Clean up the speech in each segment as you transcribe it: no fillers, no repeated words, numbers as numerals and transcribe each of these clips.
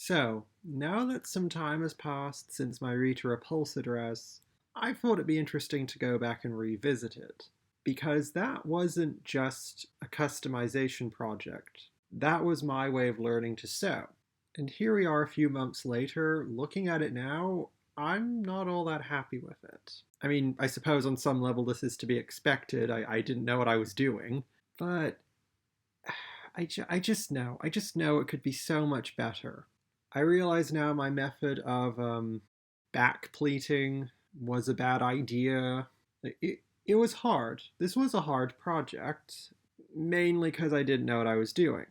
So, now that some time has passed since my Rita Repulsa dress, I thought it'd be interesting to go back and revisit it. Because that wasn't just a customization project, that was my way of learning to sew. And here we are a few months later, looking at it now, I'm not all that happy with it. I mean, I suppose on some level this is to be expected, I didn't know what I was doing, but I just know it could be so much better. I realize now my method of back pleating was a bad idea. It was hard. This was a hard project, mainly because I didn't know what I was doing.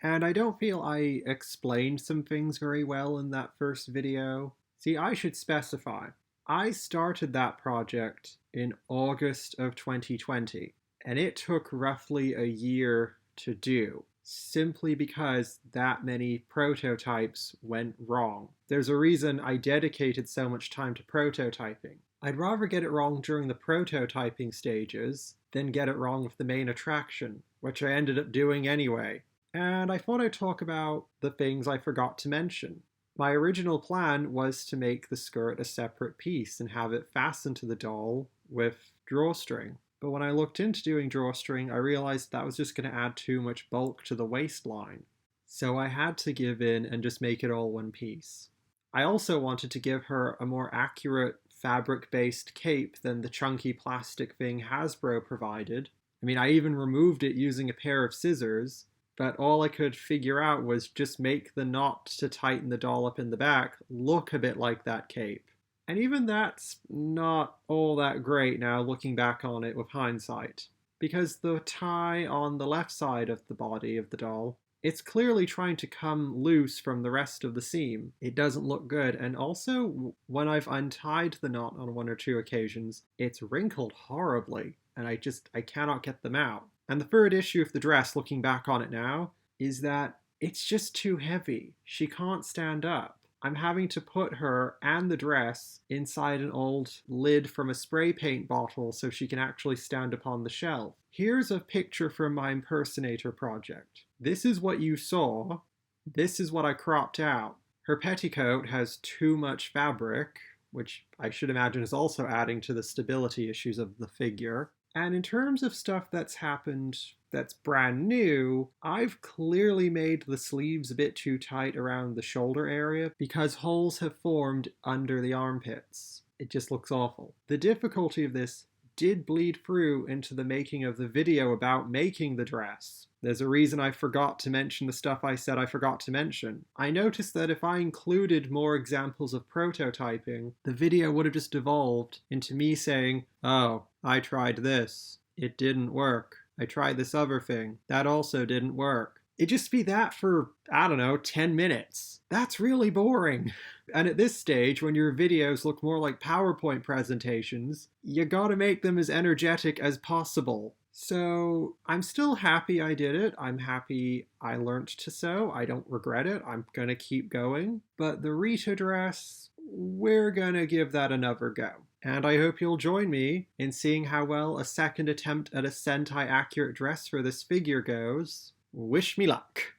And I don't feel I explained some things very well in that first video. See, I should specify. I started that project in August of 2020, and it took roughly a year to do, simply because that many prototypes went wrong. There's a reason I dedicated so much time to prototyping. I'd rather get it wrong during the prototyping stages than get it wrong with the main attraction, which I ended up doing anyway. And I thought I'd talk about the things I forgot to mention. My original plan was to make the skirt a separate piece and have it fastened to the doll with drawstring. But when I looked into doing drawstring, I realized that was just going to add too much bulk to the waistline. So I had to give in and just make it all one piece. I also wanted to give her a more accurate fabric-based cape than the chunky plastic thing Hasbro provided. I mean, I even removed it using a pair of scissors, but all I could figure out was just make the knot to tighten the doll up in the back look a bit like that cape. And even that's not all that great now looking back on it with hindsight, because the tie on the left side of the body of the doll, it's clearly trying to come loose from the rest of the seam. It doesn't look good, and also when I've untied the knot on one or two occasions, it's wrinkled horribly, and I cannot get them out. And the third issue of the dress, looking back on it now, is that it's just too heavy. She can't stand up. I'm having to put her and the dress inside an old lid from a spray paint bottle so she can actually stand upon the shelf. Here's a picture from my impersonator project. This is what you saw. This is what I cropped out. Her petticoat has too much fabric, which I should imagine is also adding to the stability issues of the figure. And in terms of stuff that's happened that's brand new, I've clearly made the sleeves a bit too tight around the shoulder area because holes have formed under the armpits. It just looks awful. The difficulty of this did bleed through into the making of the video about making the dress. There's a reason I forgot to mention the stuff I said I forgot to mention. I noticed that if I included more examples of prototyping, the video would have just evolved into me saying, "Oh, I tried this. It didn't work. I tried this other thing. That also didn't work." It'd just be that for, I don't know, 10 minutes. That's really boring. And at this stage, when your videos look more like PowerPoint presentations, you gotta make them as energetic as possible. So I'm still happy I did it. I'm happy I learned to sew. I don't regret it. I'm gonna keep going. But the Rita dress, we're gonna give that another go. And I hope you'll join me in seeing how well a second attempt at a Sentai accurate dress for this figure goes. Wish me luck.